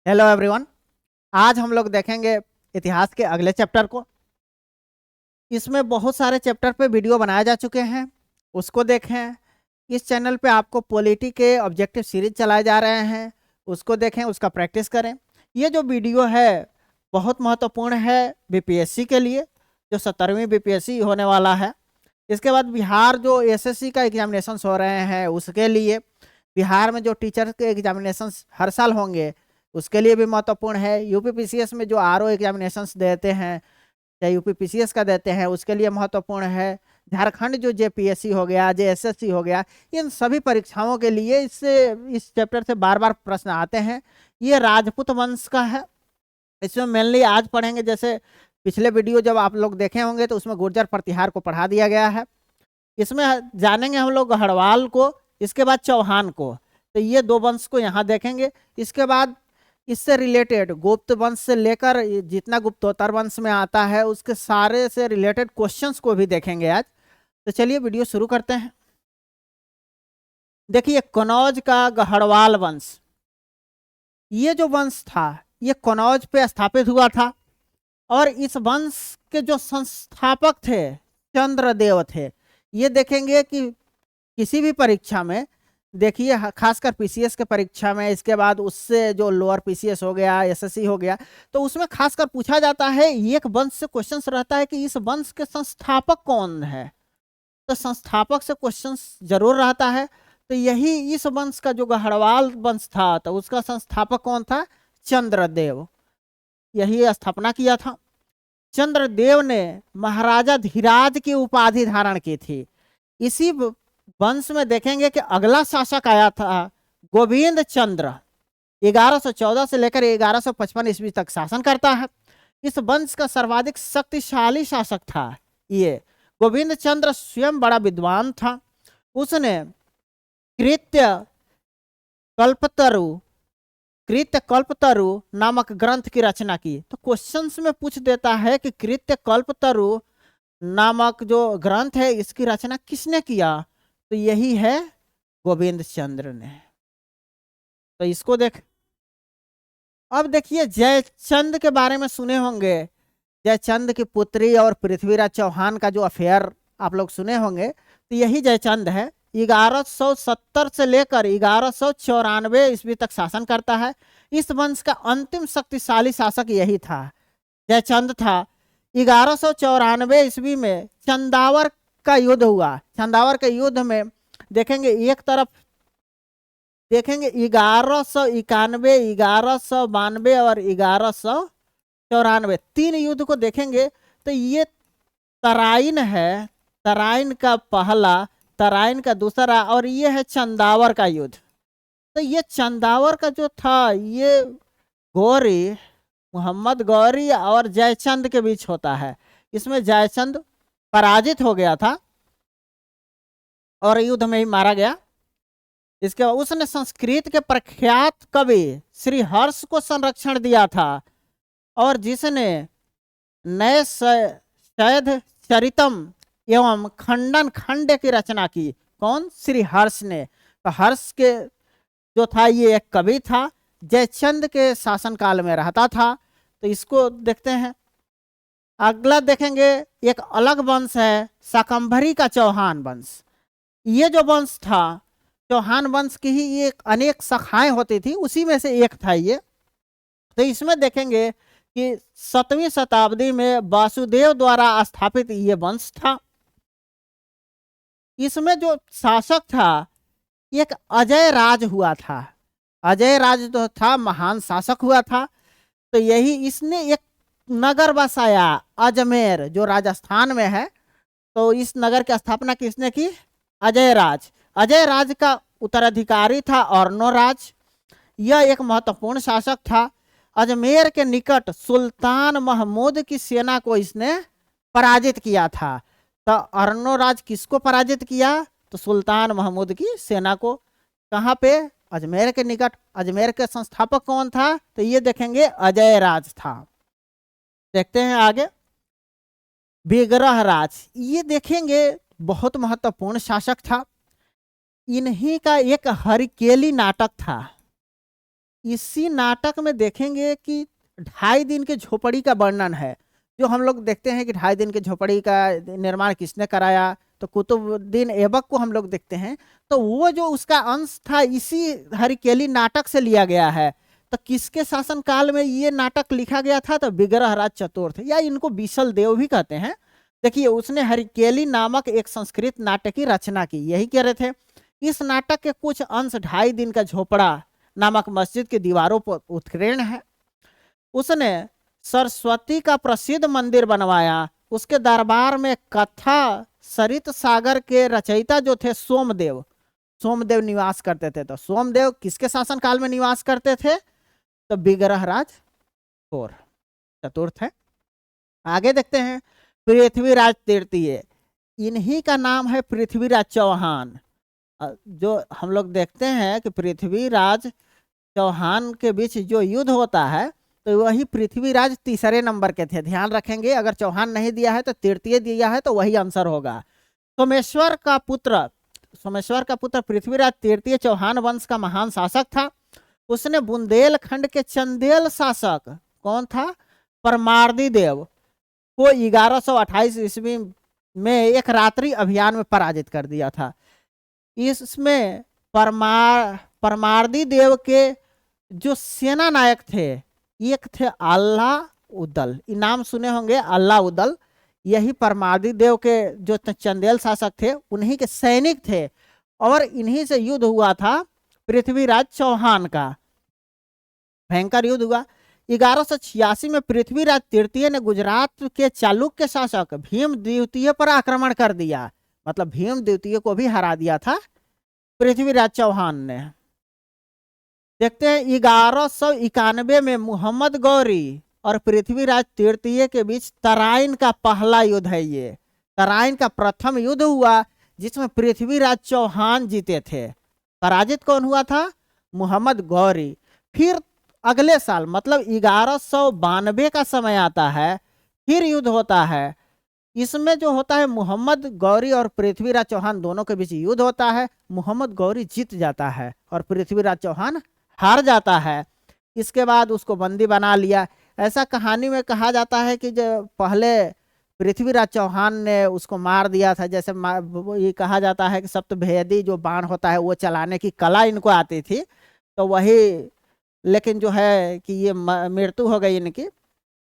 Hello everyone. आज हम लोग देखेंगे इतिहास के अगले चैप्टर को। इसमें बहुत सारे चैप्टर पे वीडियो बनाए जा चुके हैं, उसको देखें। इस चैनल पे आपको पॉलिटी के ऑब्जेक्टिव सीरीज चलाए जा रहे हैं, उसको देखें, उसका प्रैक्टिस करें। ये जो वीडियो है बहुत महत्वपूर्ण है बीपीएससी के लिए, जो 17वीं बीपीएससी होने वाला है। इसके बाद बिहार जो एसएससी का एग्जामिनेशन हो रहे हैं उसके लिए, बिहार में जो टीचर के एग्जामिनेशन हर साल होंगे उसके लिए भी महत्वपूर्ण है। यूपी पीसीएस में जो आरओ एग्जामिनेशंस देते हैं या यूपी पीसीएस का देते हैं उसके लिए महत्वपूर्ण है। झारखंड जो जेपीएससी हो गया, जेएसएससी हो गया, इन सभी परीक्षाओं के लिए इससे इस चैप्टर से बार बार प्रश्न आते हैं। ये राजपूत वंश का है। इसमें मेनली आज पढ़ेंगे, जैसे पिछले वीडियो जब आप लोग देखे होंगे तो उसमें गुर्जर प्रतिहार को पढ़ा दिया गया है। इसमें जानेंगे हम लोग गढ़वाल को, इसके बाद चौहान को। तो ये दो वंश को यहाँ देखेंगे। इसके बाद इससे रिलेटेड गुप्त वंश से लेकर जितना गुप्तोत्तर वंश में आता है उसके सारे से रिलेटेड क्वेश्चंस को भी देखेंगे आज। तो चलिए वीडियो शुरू करते हैं। देखिए, कनौज का गढ़वाल वंश, ये जो वंश था ये कनौज पे स्थापित हुआ था। और इस वंश के जो संस्थापक थे चंद्रदेव थे। ये देखेंगे कि किसी भी परीक्षा में, देखिए खासकर पीसीएस के परीक्षा में, इसके बाद उससे जो लोअर पीसीएस हो गया, एसएससी हो गया, तो उसमें खासकर पूछा जाता है, एक वंश से क्वेश्चन रहता है कि इस वंश के संस्थापक कौन है। तो संस्थापक से क्वेश्चन जरूर रहता है। तो यही इस वंश का जो गढ़वाल वंश था तो उसका संस्थापक कौन था? चंद्रदेव। यही स्थापना किया था। चंद्रदेव ने महाराजा धीराज की उपाधि धारण की थी। इसी वंश में देखेंगे कि अगला शासक आया था गोविंद चंद्र। 1114 से लेकर 1155 ईस्वी तक शासन करता है। इस वंश का सर्वाधिक शक्तिशाली शासक था ये गोविंद चंद्र। स्वयं बड़ा विद्वान था। उसने कृत्य कल्पतरु कृत्य कल्पतरु नामक ग्रंथ की रचना की। तो क्वेश्चंस में पूछ देता है कि कृत्य कल्पतरु नामक जो ग्रंथ है इसकी रचना किसने किया? तो यही है गोविंद चंद्र ने। तो इसको देख। अब देखिए, जयचंद के बारे में सुने होंगे। जयचंद की पुत्री और पृथ्वीराज चौहान का जो अफेयर आप लोग सुने होंगे, तो यही जयचंद है। 1170 से लेकर 1194 ईस्वी तक शासन करता है। इस वंश का अंतिम शक्तिशाली शासक यही था, जयचंद था। 1194 ईस्वी में चंदावर का युद्ध हुआ। चंदावर के युद्ध में देखेंगे, एक तरफ देखेंगे 1191, 1192 और 1194, तीन युद्ध को देखेंगे। तो ये तराइन है, तराइन का पहला, तराइन का दूसरा, और ये है चंदावर का युद्ध। तो ये चंदावर का जो था ये गौरी, मोहम्मद गौरी और जयचंद के बीच होता है। इसमें जयचंद पराजित हो गया था और युद्ध में ही मारा गया। इसके बाद उसने संस्कृत के प्रख्यात कवि श्री हर्ष को संरक्षण दिया था, और जिसने नए शैध चरितम एवं खंडन खंड की रचना की। कौन? श्री हर्ष ने। तो हर्ष के जो था ये एक कवि था, जयचंद के शासनकाल में रहता था। तो इसको देखते हैं। अगला देखेंगे, एक अलग वंश है शाकंभरी का चौहान वंश। ये जो वंश था, चौहान वंश की ही ये अनेक शाखाएं होती थी, उसी में से एक था ये। तो इसमें देखेंगे कि 7वीं शताब्दी में वासुदेव द्वारा स्थापित ये वंश था। इसमें जो शासक था एक अजय राज हुआ था। अजय राज जो था महान शासक हुआ था। तो यही इसने एक नगर बसाया अजमेर, जो राजस्थान में है। तो इस नगर की स्थापना किसने की? अजय राज। अजय राज का उत्तराधिकारी था अर्नोराज। यह एक महत्वपूर्ण शासक था। अजमेर के निकट सुल्तान महमूद की सेना को इसने पराजित किया था। तो अर्नोराज किसको पराजित किया? तो सुल्तान महमूद की सेना को। कहाँ पे? अजमेर के निकट। अजमेर के संस्थापक कौन था? तो ये देखेंगे अजय राज था। देखते हैं आगे, विग्रह राज। ये देखेंगे बहुत महत्वपूर्ण शासक था। इन्हीं का एक हरिकेली नाटक था। इसी नाटक में देखेंगे कि 2.5 दिन के झोपड़ी का वर्णन है। जो हम लोग देखते हैं कि 2.5 दिन के झोपड़ी का निर्माण किसने कराया, तो कुतुबुद्दीन ऐबक को हम लोग देखते हैं। तो वो जो उसका अंश था इसी हरिकेली नाटक से लिया गया है। तो किसके शासनकाल में ये नाटक लिखा गया था, तो विग्रहराज चतुर्थ, या इनको बीसल देव भी कहते हैं। देखिए, उसने हरिकेली नामक एक संस्कृत नाटक की रचना की, यही कह रहे थे। इस नाटक के कुछ अंश 2.5 दिन का झोपड़ा नामक मस्जिद की दीवारों पर उत्कीर्ण है। उसने सरस्वती का प्रसिद्ध मंदिर बनवाया। उसके दरबार में कथा सरित सागर के रचयिता जो थे सोमदेव, सोमदेव निवास करते थे। तो सोमदेव किसके शासनकाल में निवास करते थे, तो विग्रहराज चतुर्थ है। आगे देखते हैं पृथ्वीराज तृतीय, इन्हीं का नाम है पृथ्वीराज चौहान। जो हम लोग देखते हैं कि पृथ्वीराज चौहान के बीच जो युद्ध होता है, तो वही पृथ्वीराज तीसरे नंबर के थे। ध्यान रखेंगे, अगर चौहान नहीं दिया है तो तृतीय दिया है, तो वही आंसर होगा। सोमेश्वर का पुत्र पृथ्वीराज तृतीय चौहान वंश का महान शासक था। उसने बुंदेलखंड के चंदेल शासक कौन था, परमार्दी देव को 1128 ईस्वी में एक रात्रि अभियान में पराजित कर दिया था। इसमें परमार्दी देव के जो सेना नायक थे, एक थे अल्लाह उदल, नाम सुने होंगे अल्लाह उदल। यही परमार्दी देव के जो चंदेल शासक थे उन्हीं के सैनिक थे, और इन्हीं से युद्ध हुआ था पृथ्वीराज चौहान का। भयंकर युद्ध हुआ। 1186 में पृथ्वीराज तृतीय ने गुजरात के चालुक्य शासक भीम द्वितीय पर आक्रमण कर दिया। मतलब भीम द्वितीय को भी हरा दिया था पृथ्वीराज चौहान ने। देखते हैं 1191 में मोहम्मद गौरी और पृथ्वीराज तृतीय के बीच तराइन का पहला युद्ध है। ये तराइन का प्रथम युद्ध हुआ जिसमें पृथ्वीराज चौहान जीते थे। पराजित कौन हुआ था, मोहम्मद गौरी। फिर अगले साल मतलब 1192 का समय आता है, फिर युद्ध होता है। इसमें जो होता है मोहम्मद गौरी और पृथ्वीराज चौहान दोनों के बीच युद्ध होता है। मोहम्मद गौरी जीत जाता है और पृथ्वीराज चौहान हार जाता है। इसके बाद उसको बंदी बना लिया। ऐसा कहानी में कहा जाता है कि जो पहले पृथ्वीराज चौहान ने उसको मार दिया था। जैसे ये कहा जाता है कि सप्तभेदी जो बाण होता है वो चलाने की कला इनको आती थी, तो वही, लेकिन जो है कि ये मृत्यु हो गई इनकी।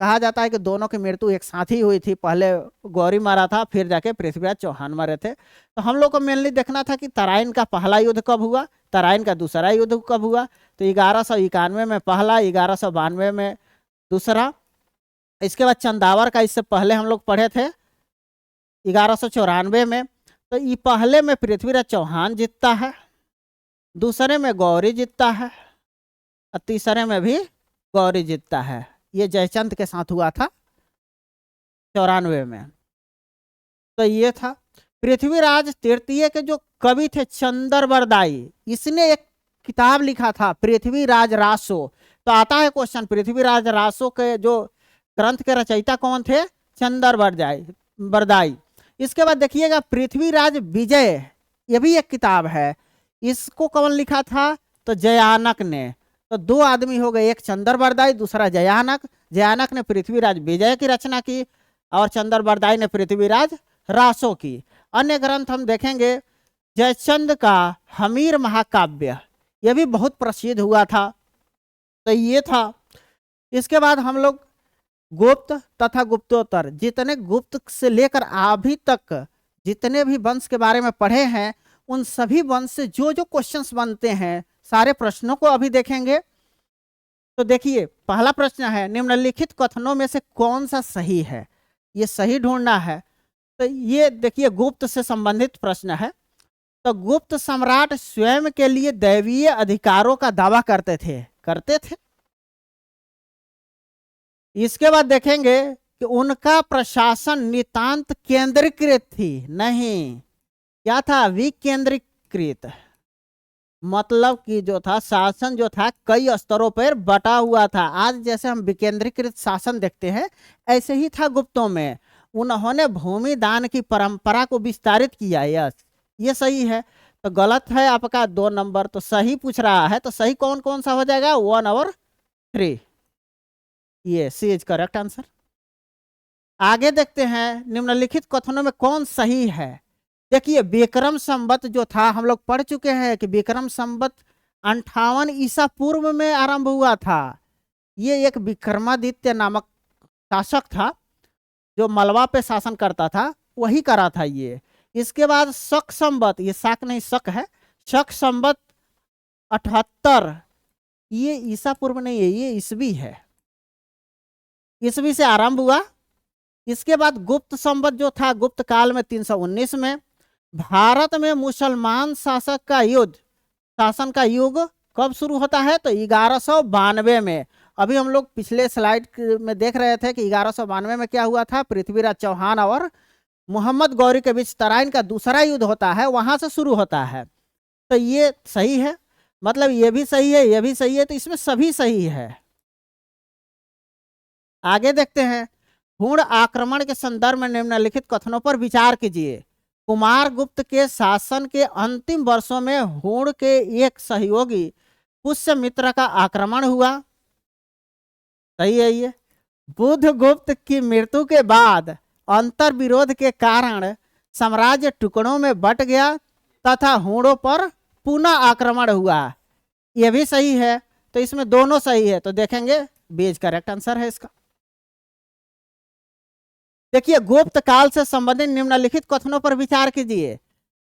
कहा जाता है कि दोनों की मृत्यु एक साथ ही हुई थी, पहले गौरी मारा था फिर जाके पृथ्वीराज चौहान मरे थे। तो हम लोग को मेनली देखना था कि तराइन का पहला युद्ध कब हुआ, तराइन का दूसरा युद्ध कब हुआ। तो 1191 में पहला, 1192 में दूसरा। इसके बाद चंदावर का इससे पहले हम लोग पढ़े थे 1194 में। तो ये पहले में पृथ्वीराज चौहान जीतता है, दूसरे में गौरी जीतता है, और तीसरे में भी गौरी जीतता है। ये जयचंद के साथ हुआ था 94 में। तो ये था पृथ्वीराज तृतीय के जो कवि थे चंदर बरदाई, इसने एक किताब लिखा था पृथ्वीराज रासो। तो आता है क्वेश्चन, पृथ्वीराज रासो के जो ग्रंथ के रचयिता कौन थे, चंदर बरदाई। इसके बाद देखिएगा पृथ्वीराज विजय, ये भी एक किताब है। इसको कौन लिखा था, तो जयानक ने। तो दो आदमी हो गए, एक चंदर बरदाई दूसरा जयानक। जयानक ने पृथ्वीराज विजय की रचना की और चंदर बरदाई ने पृथ्वीराज रासो की। अन्य ग्रंथ हम देखेंगे, जयचंद का हमीर महाकाव्य, यह भी बहुत प्रसिद्ध हुआ था। तो ये था। इसके बाद हम लोग गुप्त तथा गुप्तोत्तर, जितने गुप्त से लेकर अभी तक जितने भी वंश के बारे में पढ़े हैं, उन सभी वंश से जो जो क्वेश्चंस बनते हैं सारे प्रश्नों को अभी देखेंगे। तो देखिए पहला प्रश्न है, निम्नलिखित कथनों में से कौन सा सही है, ये सही ढूंढना है। तो ये देखिए गुप्त से संबंधित प्रश्न है। तो गुप्त सम्राट स्वयं के लिए दैवीय अधिकारों का दावा करते थे। इसके बाद देखेंगे कि उनका प्रशासन नितांत केंद्रीकृत थी, नहीं, क्या था, विकेंद्रीकृत। मतलब कि जो था शासन जो था कई स्तरों पर बटा हुआ था। आज जैसे हम विकेंद्रीकृत शासन देखते हैं, ऐसे ही था गुप्तों में। उन्होंने भूमि दान की परंपरा को विस्तारित किया। यस, ये सही है। तो गलत है आपका 2 नंबर। तो सही पूछ रहा है, तो सही कौन कौन सा हो जाएगा? 1 और 3, ये सी इज करेक्ट आंसर। आगे देखते हैं निम्नलिखित कथनों में कौन सही है। देखिए विक्रम संवत जो था, हम लोग पढ़ चुके हैं कि विक्रम संवत 58 ईसा पूर्व में आरंभ हुआ था। ये एक विक्रमादित्य नामक शासक था जो मलवा पे शासन करता था, वही करा था ये। इसके बाद शक संवत, ये शाक नहीं शक है, शक संवत 78, ये ईसा पूर्व नहीं है, ये ईसवी है, ईसवी से आरंभ हुआ। इसके बाद गुप्त संवत जो था गुप्त काल में 319 में। भारत में मुसलमान शासक का युद्ध, शासन का युग कब शुरू होता है? तो 1192 में। अभी हम लोग पिछले स्लाइड में देख रहे थे कि 1192 में क्या हुआ था, पृथ्वीराज चौहान और मोहम्मद गौरी के बीच तराइन का दूसरा युद्ध होता है, वहां से शुरू होता है। तो ये सही है, मतलब ये भी सही है, ये भी सही है, तो इसमें सभी सही है। आगे देखते हैं, हुण आक्रमण के संदर्भ में निम्नलिखित कथनों पर विचार कीजिए। कुमार गुप्त के शासन के अंतिम वर्षों में हुण के एक सहयोगी पुष्यमित्र का आक्रमण हुआ, सही है ये। बुधगुप्त की मृत्यु के बाद अंतर विरोध के कारण साम्राज्य टुकड़ों में बट गया तथा हुणों पर पुनः आक्रमण हुआ, यह भी सही है। तो इसमें दोनों सही है, तो देखेंगे बीज करेक्ट आंसर है इसका। देखिए गुप्त काल से संबंधित निम्नलिखित कथनों पर विचार कीजिए।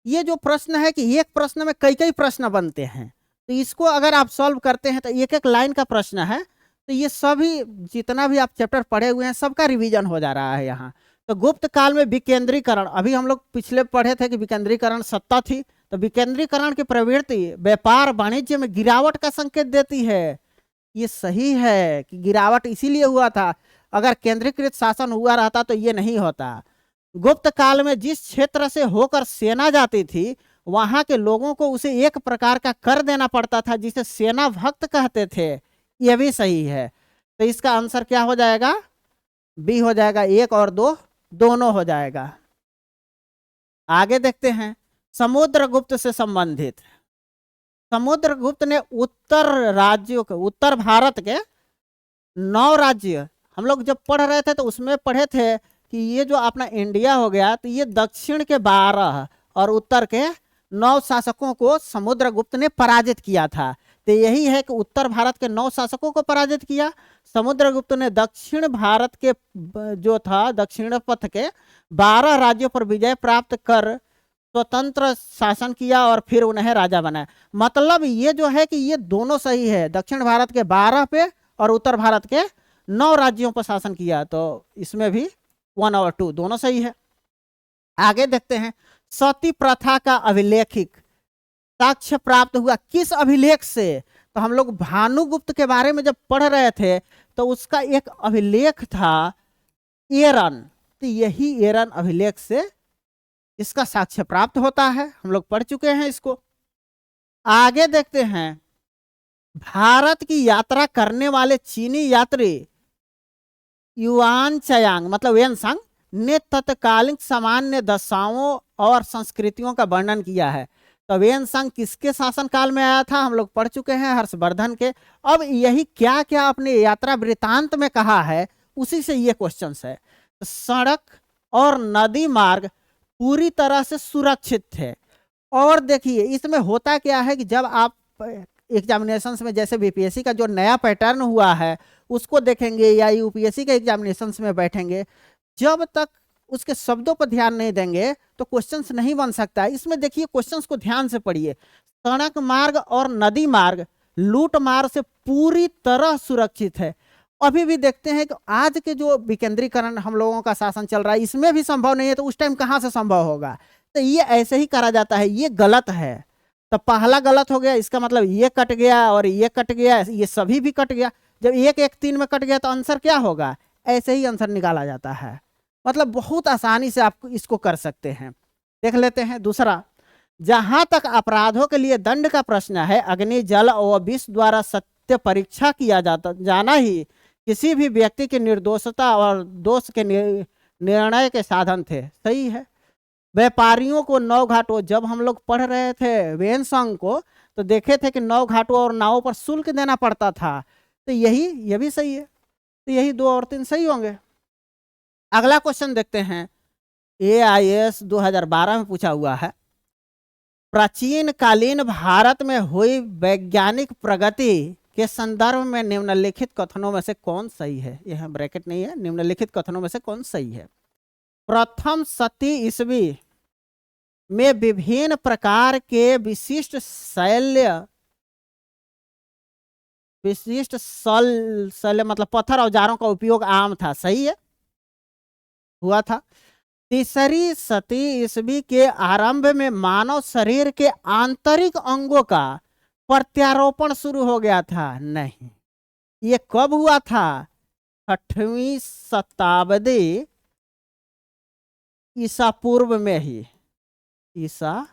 ये जो प्रश्न है कि एक प्रश्न में कई कई प्रश्न बनते हैं, तो इसको अगर आप सॉल्व करते हैं तो एक एक लाइन का प्रश्न है, तो ये सभी जितना भी आप चैप्टर पढ़े हुए हैं सबका रिवीजन हो जा रहा है यहाँ। तो गुप्त काल में विकेंद्रीकरण, अभी हम लोग पिछले पढ़े थे कि विकेंद्रीकरण सत्ता थी, तो विकेंद्रीकरण की प्रवृत्ति व्यापार वाणिज्य में गिरावट का संकेत देती है। ये सही है कि गिरावट इसीलिए हुआ था, अगर केंद्रीकृत शासन हुआ रहता तो ये नहीं होता। गुप्त काल में जिस क्षेत्र से होकर सेना जाती थी वहां के लोगों को उसे एक प्रकार का कर देना पड़ता था जिसे सेना भक्त कहते थे, यह भी सही है। तो इसका आंसर क्या हो जाएगा? बी हो जाएगा, 1 और 2 दोनों हो जाएगा। आगे देखते हैं समुद्रगुप्त से संबंधित। समुद्रगुप्त ने उत्तर राज्यों के, उत्तर भारत के 9 राज्य, हम लोग जब पढ़ रहे थे तो उसमें पढ़े थे कि ये जो अपना इंडिया हो गया, तो ये दक्षिण के 12 और उत्तर के 9 शासकों को समुद्रगुप्त ने पराजित किया था। तो यही है कि उत्तर भारत के 9 शासकों को पराजित किया। समुद्रगुप्त ने दक्षिण भारत के जो था दक्षिण पथ के 12 राज्यों पर विजय प्राप्त कर स्वतंत्र शासन किया और फिर उन्हें राजा बनाया। मतलब ये जो है कि ये दोनों सही है, दक्षिण भारत के 12 पे और उत्तर भारत के 9 राज्यों पर शासन किया, तो इसमें भी 1 और 2 दोनों सही है। आगे देखते हैं सती प्रथा का अभिलेखिक साक्ष्य प्राप्त हुआ किस अभिलेख से? तो हम लोग भानुगुप्त के बारे में जब पढ़ रहे थे तो उसका एक अभिलेख था एरन, तो यही एरन अभिलेख से इसका साक्ष्य प्राप्त होता है, हम लोग पढ़ चुके हैं इसको। आगे देखते हैं भारत की यात्रा करने वाले चीनी यात्री युआन चयांग मतलब वेनसंग ने तत्कालीन सामान्य दशाओं और संस्कृतियों का वर्णन किया है। तो वेनसंग किसके शासनकाल में आया था? हम लोग पढ़ चुके हैं, हर्षवर्धन के। अब यही क्या क्या अपने यात्रा वृतांत में कहा है, उसी से ये क्वेश्चन है। सड़क और नदी मार्ग पूरी तरह से सुरक्षित थे। और देखिए इसमें होता क्या है कि जब आप एग्जामिनेशंस में जैसे बीपीएससी का जो नया पैटर्न हुआ है उसको देखेंगे या यूपीएससी के एग्जामिनेशंस में बैठेंगे, जब तक उसके शब्दों पर ध्यान नहीं देंगे तो क्वेश्चंस नहीं बन सकता। इसमें देखिए क्वेश्चंस को ध्यान से पढ़िए। सड़क मार्ग और नदी मार्ग लूट मार से पूरी तरह सुरक्षित है। अभी भी देखते हैं कि आज के जो विकेंद्रीकरण हम लोगों का शासन चल रहा है इसमें भी संभव नहीं है, तो उस टाइम कहाँ से संभव होगा? तो ये ऐसे ही करा जाता है, ये गलत है। तो पहला गलत हो गया, इसका मतलब ये कट गया और ये कट गया, ये सभी भी कट गया। जब 1 1 3 में कट गया तो आंसर क्या होगा? ऐसे ही आंसर निकाला जाता है। मतलब बहुत आसानी से आप इसको कर सकते हैं। देख लेते हैं दूसरा, जहां तक अपराधों के लिए दंड का प्रश्न है, अग्नि जल और विष द्वारा सत्य परीक्षा किया जाना ही किसी भी व्यक्ति की निर्दोषता और दोष के निर्णय के साधन थे। सही है। व्यापारियों को नौ घाटों, जब हम लोग पढ़ रहे थे वेन संघ को तो देखे थे कि 9 घाटों और नावों पर शुल्क देना पड़ता था। तो ये भी सही है, तो यही 2 और 3 सही होंगे। अगला क्वेश्चन देखते हैं, AIS 2012 में पूछा हुआ है, प्राचीन कालीन भारत में हुई वैज्ञानिक प्रगति के संदर्भ में निम्नलिखित कथनों में से कौन सही है। यह ब्रैकेट नहीं है, निम्नलिखित कथनों में से कौन सही है। प्रथम शती ईस्वी में विभिन्न प्रकार के विशिष्ट शल्य मतलब पत्थर औजारों का उपयोग आम था, सही है, हुआ था। तीसरी शती ईस्वी के आरंभ में मानव शरीर के आंतरिक अंगों का प्रत्यारोपण शुरू हो गया था, नहीं। ये कब हुआ था? 6वीं शताब्दी ईसा पूर्व में ही, ईसा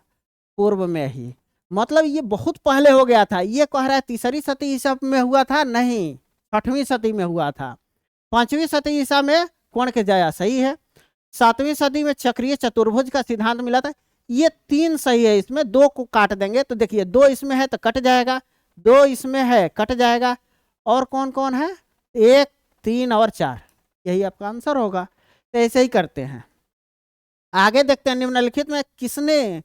पूर्व में ही, मतलब ये बहुत पहले हो गया था। ये कह रहा है तीसरी शती ईसा में हुआ था, नहीं, 6वीं शती में हुआ था। 5वीं शती ईसा में कोण के जया, सही है। 7वीं सदी में चक्रीय चतुर्भुज का सिद्धांत मिला था, ये 3 सही है। इसमें 2 को काट देंगे तो देखिए 2 इसमें है तो कट जाएगा, 2 इसमें है कट जाएगा, और कौन कौन है? 1, 3 और 4, यही आपका आंसर होगा। तो ऐसे ही करते हैं। आगे देखते हैं, निम्नलिखित में किसने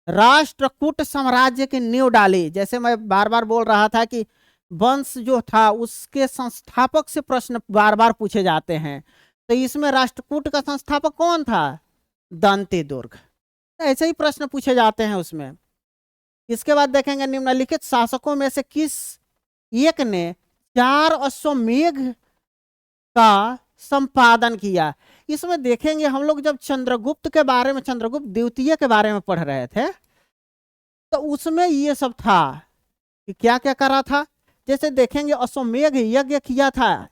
राष्ट्रकूट साम्राज्य की नींव डाली। जैसे मैं बार बार बोल रहा था कि वंश जो था उसके संस्थापक से प्रश्न बार बार पूछे जाते हैं। तो इसमें राष्ट्रकूट का संस्थापक कौन था? दंतीदुर्ग। ऐसे ही प्रश्न पूछे जाते हैं उसमें। इसके बाद देखेंगे, निम्नलिखित शासकों में से किस एक ने 4 अश्वमेध का संपादन किया। इसमें देखेंगे हम लोग जब चंद्रगुप्त के बारे में, चंद्रगुप्त द्वितीय के बारे में पढ़ रहे थे तो उसमें ये सब था कि क्या क्या करा था। जैसे देखेंगे अश्वमेध यज्ञ किया था,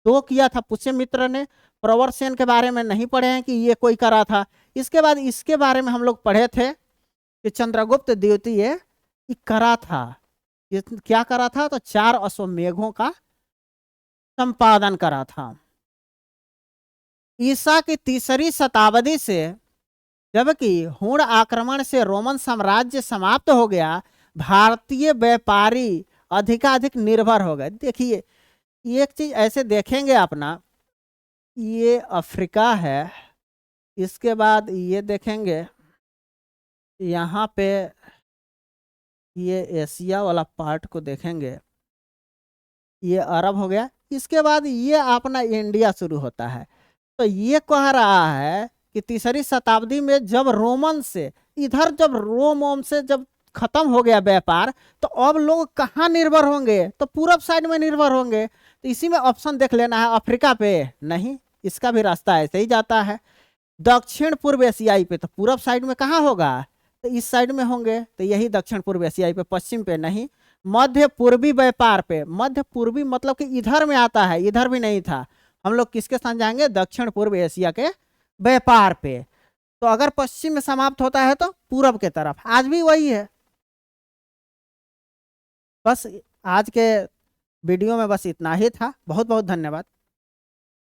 2 किया था पुष्यमित्र ने। प्रवरसेन के बारे में नहीं पढ़े हैं कि ये कोई करा था। इसके बाद इसके बारे में हम लोग पढ़े थे कि चंद्रगुप्त द्वितीय करा था, ये क्या करा था? तो 4 अश्वमेधों का संपादन करा था। ईसा की 3री शताब्दी से जबकि हुण आक्रमण से रोमन साम्राज्य समाप्त हो गया, भारतीय व्यापारी अधिकाधिक निर्भर हो गए। देखिए एक चीज ऐसे देखेंगे अपना, ये अफ्रीका है, इसके बाद ये देखेंगे यहाँ पे ये एशिया वाला पार्ट को देखेंगे, ये अरब हो गया। इसके बाद ये अपना इंडिया शुरू होता है। तो ये कह रहा है कि 3री शताब्दी में जब रोमन से इधर, जब रोम से जब खत्म हो गया व्यापार, तो अब लोग कहाँ निर्भर होंगे? तो पूरब साइड में निर्भर होंगे। तो इसी में ऑप्शन देख लेना है, अफ्रीका पे नहीं, इसका भी रास्ता ऐसे ही जाता है। दक्षिण पूर्व एशियाई पे, तो पूरब साइड में कहाँ होगा? तो इस साइड में होंगे, तो यही दक्षिण पूर्व एशियाई पे, पश्चिम पे नहीं। मध्य पूर्वी व्यापार पे, मध्य पूर्वी मतलब कि इधर में आता है, इधर भी नहीं था। हम लोग किसके साथ जाएंगे? दक्षिण पूर्व एशिया के व्यापार पे। तो अगर पश्चिम में समाप्त होता है तो पूरब के तरफ, आज भी वही है। बस आज के वीडियो में बस इतना ही था। बहुत बहुत धन्यवाद।